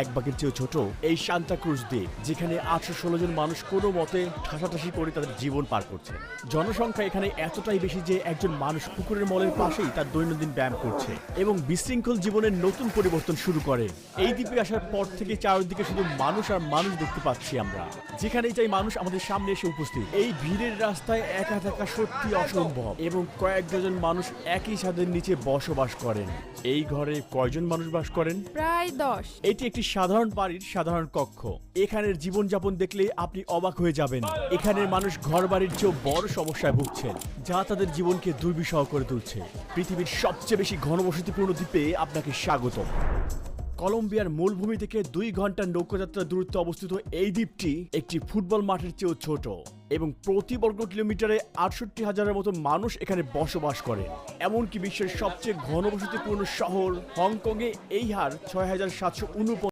এক ভাগের চেয়েও ছোট এই সান্তা ক্রুজ দ্বীপ, যেখানে 816 জন মানুষ কোনো মতে ঠাসাঠাসি করে তাদের জীবন পার করছে। জনসংখ্যা এখানে এতটাই বেশি যে একজন মানুষ পুকুরের মলের পাশেই তার দৈনন্দিন ব্যায়াম করছে এবং বিশৃঙ্খল জীবনের নতুন পরিবর্তন শুরু করে। এই দ্বীপে আসার পর থেকে চারদিকে শুধু মানুষ আর মানুষ দেখতে পাচ্ছি আমরা। যেখানেই চাই মানুষ আমাদের সামনে এসে উপস্থিত। এই ভিড়ের রাস্তায় একা থাকা সত্যি অসম্ভব এবং কয়েক ডজন মানুষ একই ছাদের নিচে বসবাস করেন। এই ঘরে কয়জন মানুষ বাস করেন? প্রায় 10। এটি একটি সাধারণ বাড়ির সাধারণ কক্ষ। এখানের জীবনযাপন দেখলে আপনি অবাক হয়ে যাবেন। এখানের মানুষ ঘর বাড়ির চেয়েও বড় সমস্যায় ভুগছেন, যা তাদের জীবনকে দুর্বিষহ করে তুলছে। পৃথিবীর সবচেয়ে বেশি ঘনবসতিপূর্ণ দ্বীপে আপনাকে স্বাগত। কলম্বিয়ার মূলভূমি থেকে 2 ঘন্টার নৌকাযাত্রার দূরত্বে অবস্থিত এই দ্বীপটি একটি ফুটবল মাঠের চেয়েও ছোট এবং প্রতি বর্গ কিলোমিটারে 68,000-এর মতো মানুষ এখানে বসবাস করে। এমনকি বিশ্বের সবচেয়ে ঘনবসতিপূর্ণ শহর হংকংয়ে এই হার 6,749।